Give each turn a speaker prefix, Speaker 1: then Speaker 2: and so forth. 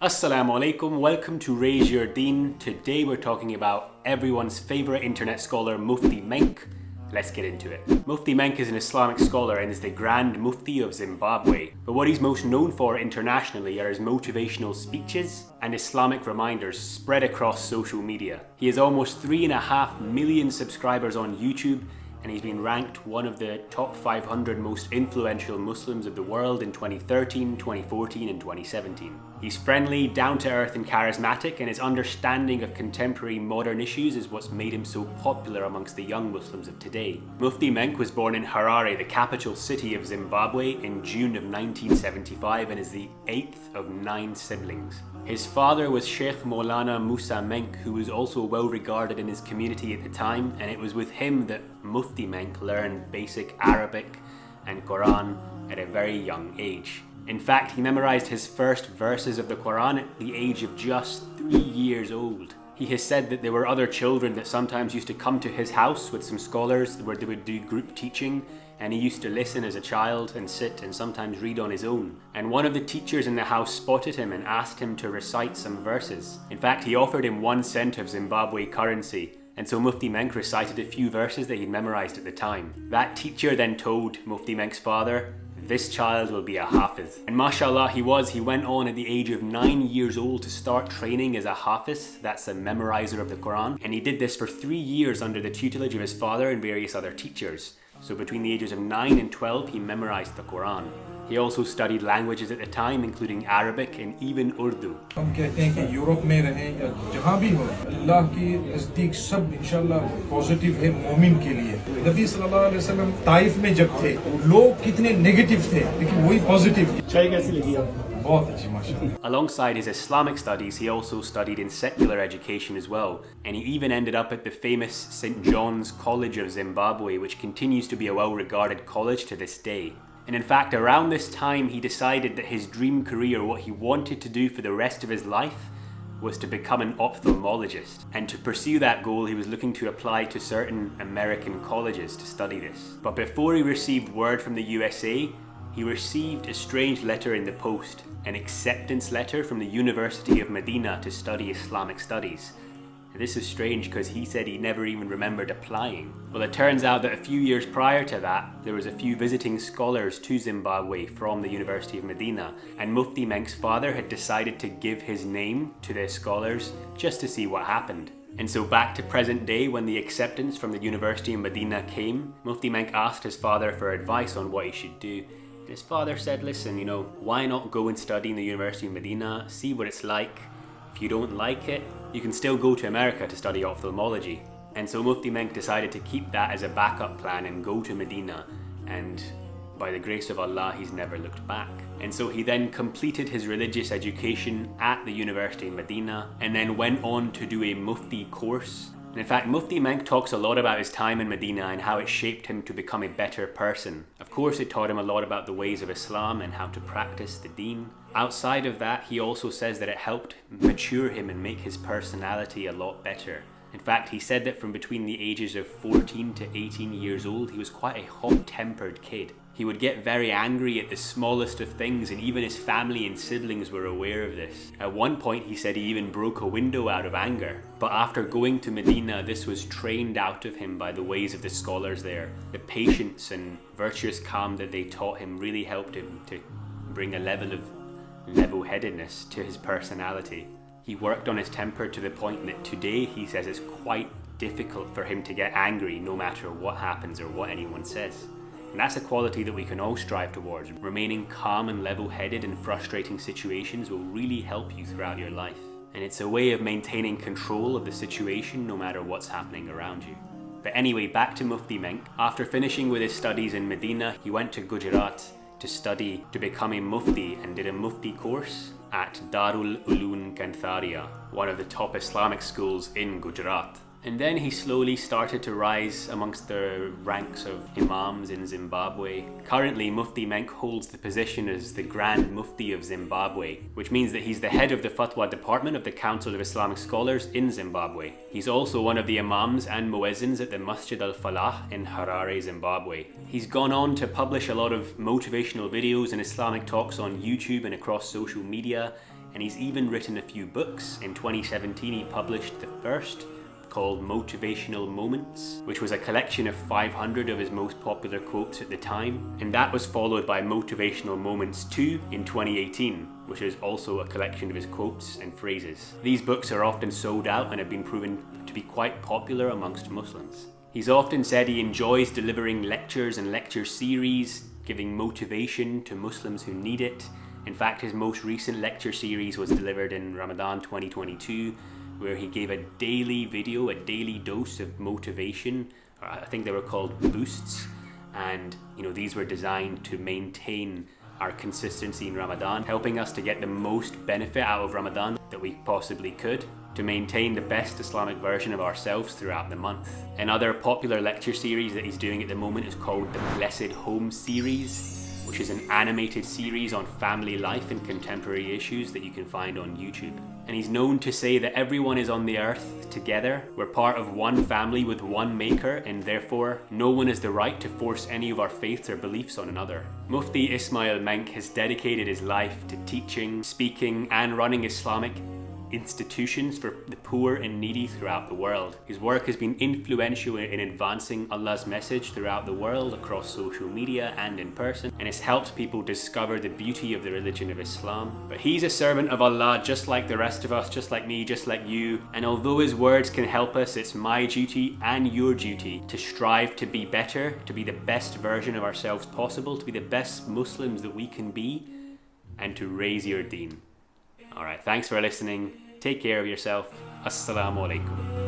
Speaker 1: Assalamu alaikum, welcome to Raise Your Deen. Today we're talking about everyone's favourite internet scholar, Mufti Menk. Let's get into it. Mufti Menk is an Islamic scholar and is the Grand Mufti of Zimbabwe. But what he's most known for internationally are his motivational speeches and Islamic reminders spread across social media. He has almost 3.5 million subscribers on YouTube, and he's been ranked one of the top 500 most influential Muslims of the world in 2013, 2014 and 2017. He's friendly, down-to-earth and charismatic, and his understanding of contemporary modern issues is what's made him so popular amongst the young Muslims of today. Mufti Menk was born in Harare, the capital city of Zimbabwe, in June of 1975 and is the 8th of 9 siblings. His father was Sheikh Maulana Musa Menk, who was also well regarded in his community at the time, and it was with him that Mufti Menk learned basic Arabic and Quran at a very young age. In fact, he memorized his first verses of the Quran at the age of just 3 years old. He has said that there were other children that sometimes used to come to his house with some scholars where they would do group teaching, and he used to listen as a child and sit and sometimes read on his own. And one of the teachers in the house spotted him and asked him to recite some verses. In fact, he offered him 1 cent of Zimbabwe currency, and so Mufti Menk recited a few verses that he'd memorized at the time. That teacher then told Mufti Menk's father, "This child will be a hafiz." And mashallah, he went on at the age of 9 years old to start training as a hafiz, that's a memorizer of the Quran. And he did this for 3 years under the tutelage of his father and various other teachers. So between the ages of 9 and 12, he memorized the Quran. He also studied languages at the time, including Arabic and even Urdu.
Speaker 2: हम कहते हैं कि Europe में रहें या जहाँ भी हो, अल्लाह की नज़दीक सब इंशाल्लाह पॉजिटिव है मोमिन के लिए। नबी सल्लल्लाहु अलैहि वसल्लम ताइफ में जब थे, लोग कितने नेगेटिव थे, लेकिन वही पॉजिटिव। चाय कैसी लगी आपको? बहुत अच्छी माशाल्लाह।
Speaker 1: Alongside his Islamic studies, he also studied in secular education as well, and he even ended up at the famous St. John's College of Zimbabwe, which continues to be a well-regarded college to this day. And in fact, around this time, he decided that his dream career, what he wanted to do for the rest of his life, was to become an ophthalmologist. And to pursue that goal, he was looking to apply to certain American colleges to study this. But before he received word from the USA, he received a strange letter in the post, an acceptance letter from the University of Madinah to study Islamic studies. This is strange because he said he never even remembered applying. Well, it turns out that a few years prior to that, there was a few visiting scholars to Zimbabwe from the University of Madinah, and Mufti Menk's father had decided to give his name to their scholars just to see what happened. And so back to present day, when the acceptance from the University of Madinah came, Mufti Menk asked his father for advice on what he should do. His father said, listen, why not go and study in the University of Madinah, see what it's like. If you don't like it, you can still go to America to study ophthalmology. And so Mufti Menk decided to keep that as a backup plan and go to Medina, and by the grace of Allah, he's never looked back. And so he then completed his religious education at the University of Medina and then went on to do a Mufti course. And in fact, Mufti Menk talks a lot about his time in Medina and how it shaped him to become a better person. Of course, it taught him a lot about the ways of Islam and how to practice the Deen. Outside of that, he also says that it helped mature him and make his personality a lot better. In fact, he said that from between the ages of 14 to 18 years old, he was quite a hot-tempered kid. He would get very angry at the smallest of things, and even his family and siblings were aware of this. At one point, he said he even broke a window out of anger. But after going to Medina, this was trained out of him by the ways of the scholars there. The patience and virtuous calm that they taught him really helped him to bring a level of level-headedness to his personality. He worked on his temper to the point that today he says it's quite difficult for him to get angry no matter what happens or what anyone says. And that's a quality that we can all strive towards. Remaining calm and level-headed in frustrating situations will really help you throughout your life. And it's a way of maintaining control of the situation no matter what's happening around you. But anyway, back to Mufti Menk. After finishing with his studies in Medina, he went to Gujarat to study to become a Mufti and did a Mufti course at Darul Uloom Kantharia, one of the top Islamic schools in Gujarat. And then he slowly started to rise amongst the ranks of imams in Zimbabwe. Currently, Mufti Menk holds the position as the Grand Mufti of Zimbabwe, which means that he's the head of the Fatwa department of the Council of Islamic Scholars in Zimbabwe. He's also one of the imams and muezzins at the Masjid al-Falah in Harare, Zimbabwe. He's gone on to publish a lot of motivational videos and Islamic talks on YouTube and across social media, and he's even written a few books. In 2017 he published the first, called Motivational Moments, which was a collection of 500 of his most popular quotes at the time, and that was followed by Motivational Moments 2 in 2018, which is also a collection of his quotes and phrases. These books are often sold out and have been proven to be quite popular amongst Muslims. He's often said he enjoys delivering lectures and lecture series, giving motivation to Muslims who need it. In fact, his most recent lecture series was delivered in Ramadan 2022, where he gave a daily video, a daily dose of motivation. I think they were called boosts, and these were designed to maintain our consistency in Ramadan, helping us to get the most benefit out of Ramadan that we possibly could, to maintain the best Islamic version of ourselves throughout the month. Another popular lecture series that he's doing at the moment is called the Blessed Home series, which is an animated series on family life and contemporary issues that you can find on YouTube. And he's known to say that everyone is on the earth together. We're part of one family with one maker, and therefore no one has the right to force any of our faiths or beliefs on another. Mufti Ismail Menk has dedicated his life to teaching, speaking, and running Islamic institutions for the poor and needy throughout the world. His work has been influential in advancing Allah's message throughout the world across social media and in person, and has helped people discover the beauty of the religion of Islam. But he's a servant of Allah just like the rest of us, just like me, just like you, and although his words can help us, it's my duty and your duty to strive to be better, to be the best version of ourselves possible, to be the best Muslims that we can be, and to raise your deen. Alright, thanks for listening. Take care of yourself. Assalamu alaikum.